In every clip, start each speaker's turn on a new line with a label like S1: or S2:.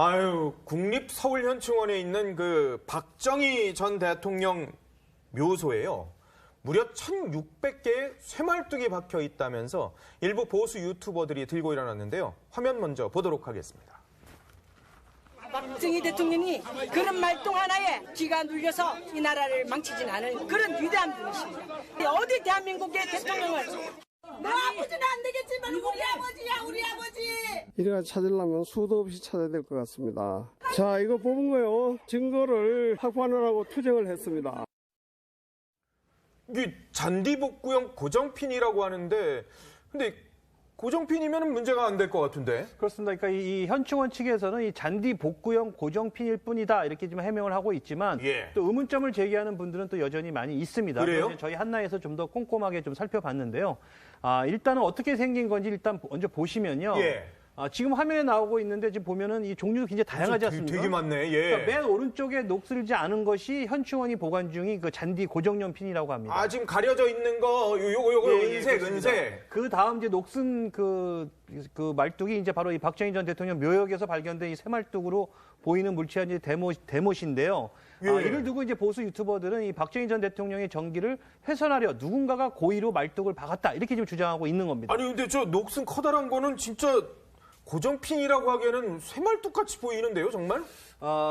S1: 아유, 국립서울현충원에 있는 그 박정희 전 대통령 묘소에요. 무려 1,600개의 쇠말뚝이 박혀 있다면서 일부 보수 유튜버들이 들고 일어났는데요. 화면 먼저 보도록 하겠습니다.
S2: 박정희 대통령이 그런 말똥 하나에 귀가 눌려서 이 나라를 망치진 않은 그런 위대한 분이십니다. 어디 대한민국의 대통령을
S3: 너 아버지는 안 되겠지만 우리 아버지야, 우리 아버지.
S4: 이래가 찾으려면 수도 없이 찾아야 될 것 같습니다. 자, 이거 뽑은 거요. 증거를 확보하느라고 투쟁을 했습니다.
S1: 이게 잔디복구형 고정핀이라고 하는데, 근데 고정핀이면 문제가 안 될 것 같은데?
S5: 그렇습니다. 그러니까 이 현충원 측에서는 이 잔디 복구형 고정핀일 뿐이다 이렇게 좀 해명을 하고 있지만 또 의문점을 제기하는 분들은 또 여전히 많이 있습니다.
S1: 그래요?
S5: 저희 한나에서 좀 더 꼼꼼하게 좀 살펴봤는데요. 일단은 어떻게 생긴 건지 일단 먼저 보시면요. 지금 화면에 나오고 있는데 지금 보면은 이 종류도 굉장히 다양하지 않습니까?
S1: 되게 많네.
S5: 그러니까 맨 오른쪽에 녹슬지 않은 것이 현충원이 보관 중인 그 잔디 고정용 핀이라고 합니다.
S1: 지금 가려져 있는 거 요거 은색.
S5: 그 다음 이제 녹슨 그 말뚝이 이제 바로 이 박정희 전 대통령 묘역에서 발견된 이 쇠말뚝으로 보이는 물체가 이제 대못인데요. 이를 두고 이제 보수 유튜버들은 이 박정희 전 대통령의 정기를 훼손하려 누군가가 고의로 말뚝을 박았다 이렇게 지금 주장하고 있는 겁니다.
S1: 아니 근데 저 녹슨 커다란 거는 진짜 고정핀이라고 하기에는 쇠말뚝 같이 보이는데요, 정말?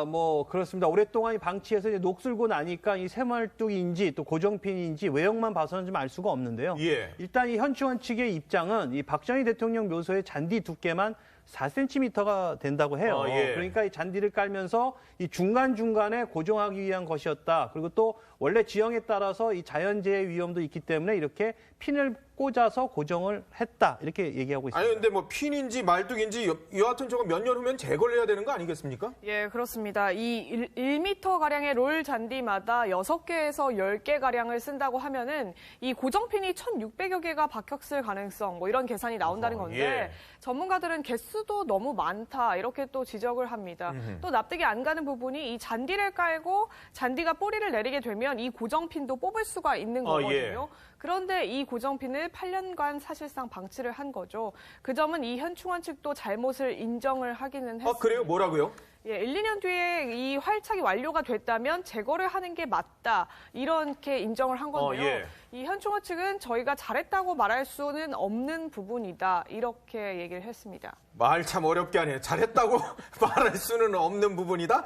S5: 뭐 그렇습니다. 오랫동안 방치해서 이제 녹슬고 나니까 이 쇠말뚝인지 또 고정핀인지 외형만 봐서는 좀 알 수가 없는데요. 일단 이 현충원 측의 입장은 이 박정희 대통령 묘소의 잔디 두께만 4cm가 된다고 해요. 그러니까 이 잔디를 깔면서 이 중간중간에 고정하기 위한 것이었다. 그리고 또 원래 지형에 따라서 이 자연재해 위험도 있기 때문에 이렇게 핀을 꽂아서 고정을 했다. 이렇게 얘기하고 있습니다.
S1: 아니 근데 뭐 핀인지 말뚝인지 여하튼 저거 몇 년 후면 제거를 해야 되는 거 아니겠습니까?
S6: 예, 그렇습니다. 이 1m가량의 롤 잔디마다 6개에서 10개가량을 쓴다고 하면은 이 고정핀이 1,600여 개가 박혔을 가능성 뭐 이런 계산이 나온다는 건데 전문가들은 개수도 너무 많다 이렇게 또 지적을 합니다. 또 납득이 안 가는 부분이 이 잔디를 깔고 잔디가 뿌리를 내리게 되면 이 고정핀도 뽑을 수가 있는 거거든요. 그런데 이 고정핀을 8년간 사실상 방치를 한 거죠. 그 점은 이 현충원 측도 잘못을 인정을 하기는 했습니다.
S1: 그래요? 뭐라고요?
S6: 1, 2년 뒤에 이 활착이 완료가 됐다면 제거를 하는 게 맞다. 이렇게 인정을 한 건데요. 이 현충원 측은 저희가 잘했다고 말할 수는 없는 부분이다. 이렇게 얘기를 했습니다.
S1: 말 참 어렵게 하네요. 잘했다고 말할 수는 없는 부분이다?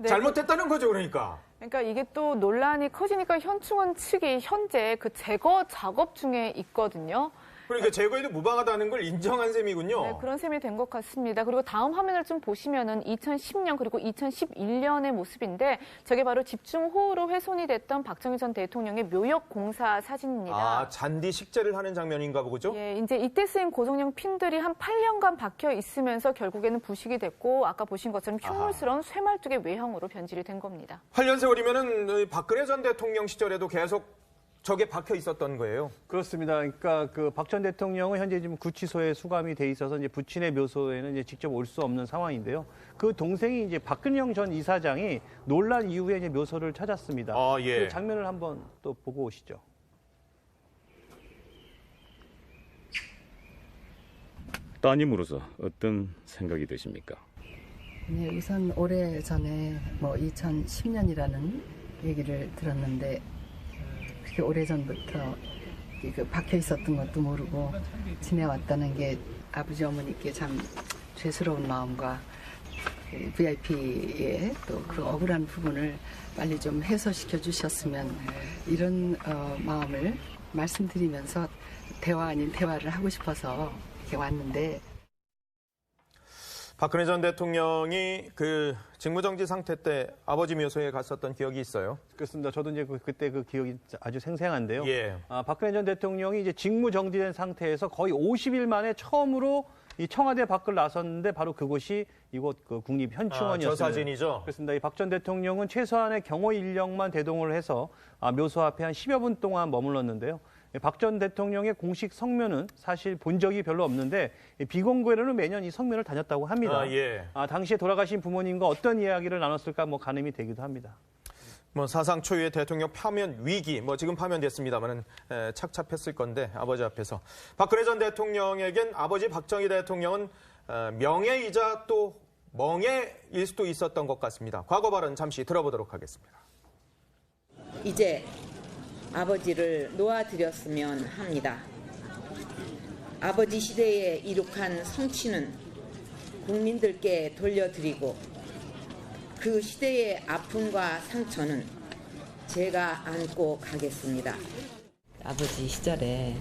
S1: 잘못했다는 거죠, 그러니까.
S7: 그러니까 이게 또 논란이 커지니까 현충원 측이 현재 그 제거 작업 중에 있거든요.
S1: 그러니까 제거에도 무방하다는 걸 인정한 셈이군요.
S7: 네, 그런 셈이 된 것 같습니다. 그리고 다음 화면을 좀 보시면은 2010년 그리고 2011년의 모습인데 저게 바로 집중호우로 훼손이 됐던 박정희 전 대통령의 묘역 공사 사진입니다.
S1: 잔디 식재를 하는 장면인가 보죠?
S7: 예, 이제 이때 쓰인 고정용 핀들이 한 8년간 박혀 있으면서 결국에는 부식이 됐고 아까 보신 것처럼 흉물스러운 쇠말뚝의 외형으로 변질이 된 겁니다.
S1: 8년 세월이면은 박근혜 전 대통령 시절에도 계속 저게 박혀 있었던 거예요.
S5: 그렇습니다. 그러니까 그 박 전 대통령은 현재 지금 구치소에 수감이 돼 있어서 이제 부친의 묘소에는 이제 직접 올 수 없는 상황인데요. 그 동생이 이제 박근영 전 이사장이 논란 이후에 이제 묘소를 찾았습니다. 그 장면을 한번 또 보고 오시죠.
S8: 따님으로서 어떤 생각이 드십니까?
S9: 네, 우선 오래전에 뭐 2010년이라는 얘기를 들었는데 그렇게 오래전부터 박혀 있었던 것도 모르고 지내왔다는 게 아버지 어머니께 참 죄스러운 마음과 VIP의 또 그 억울한 부분을 빨리 좀 해소시켜 주셨으면 이런 마음을 말씀드리면서 대화 아닌 대화를 하고 싶어서 이렇게 왔는데
S1: 박근혜 전 대통령이 그 직무정지 상태 때 아버지 묘소에 갔었던 기억이 있어요.
S5: 그렇습니다. 저도 이제 그때 그 기억이 아주 생생한데요. 박근혜 전 대통령이 이제 직무정지된 상태에서 거의 50일 만에 처음으로 이 청와대 밖을 나섰는데 바로 그곳이 이곳 그 국립현충원이었습니다.
S1: 저 사진이죠?
S5: 그렇습니다. 이 박 전 대통령은 최소한의 경호 인력만 대동을 해서 묘소 앞에 한 10여 분 동안 머물렀는데요. 박 전 대통령의 공식 성묘는 사실 본 적이 별로 없는데 비공개로는 매년 이 성묘를 다녔다고 합니다. 당시에 돌아가신 부모님과 어떤 이야기를 나눴을까 뭐 가늠이 되기도 합니다.
S1: 뭐 사상 초유의 대통령 파면 위기, 뭐 지금 파면됐습니다만은 착잡했을 건데 아버지 앞에서 박근혜 전 대통령에겐 아버지 박정희 대통령은 명예이자 또 멍해일 수도 있었던 것 같습니다. 과거 발언 잠시 들어보도록 하겠습니다.
S10: 이제 아버지를 놓아드렸으면 합니다. 아버지 시대에 이룩한 성취는 국민들께 돌려드리고 그 시대의 아픔과 상처는 제가 안고 가겠습니다. 아버지 시절에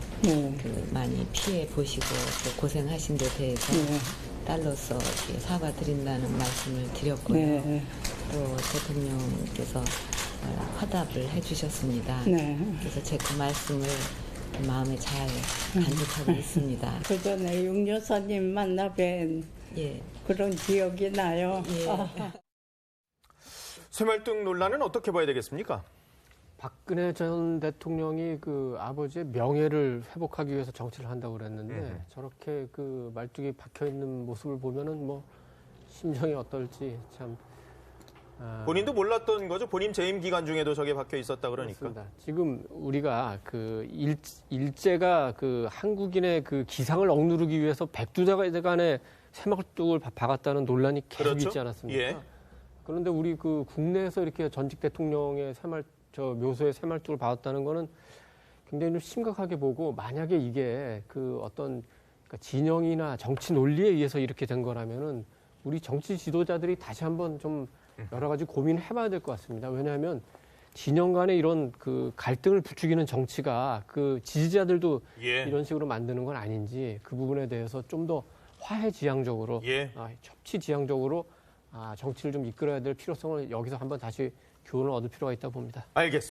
S10: 많이 피해 보시고 또 고생하신 데 대해서 딸로서 사과드린다는 말씀을 드렸고요. 또 대통령께서 화답을 해주셨습니다. 그래서 제 그 말씀을 마음에 잘 간직하고 있습니다.
S11: 그 전에 윤 여사님 만나 뵌 그런 기억이 나요.
S1: 쇠말뚝 논란은 어떻게 봐야 되겠습니까?
S12: 박근혜 전 대통령이 그 아버지의 명예를 회복하기 위해서 정치를 한다고 그랬는데 저렇게 그 말뚝이 박혀 있는 모습을 보면은 뭐 심정이 어떨지 참.
S1: 본인도 몰랐던 거죠. 본인 재임 기간 중에도 저게 박혀 있었다 그러니까.
S12: 그렇습니다. 지금 우리가 그 일제가 그 한국인의 그 기상을 억누르기 위해서 백두대간에 새말뚝을 박았다는 논란이 계속
S1: 그렇죠?
S12: 있지 않았습니까?
S1: 예.
S12: 그런데 우리 그 국내에서 이렇게 전직 대통령의 묘소에 새말뚝을 박았다는 거는 굉장히 좀 심각하게 보고, 만약에 이게 그 어떤 그러니까 진영이나 정치 논리에 의해서 이렇게 된 거라면은 우리 정치 지도자들이 다시 한번 좀 여러 가지 고민을 해봐야 될 것 같습니다. 왜냐하면 진영 간의 이런 그 갈등을 부추기는 정치가 그 지지자들도 이런 식으로 만드는 건 아닌지, 그 부분에 대해서 좀 더 화해지향적으로, 협치지향적으로 정치를 좀 이끌어야 될 필요성을 여기서 한번 다시 교훈을 얻을 필요가 있다고 봅니다.
S1: 알겠습니다.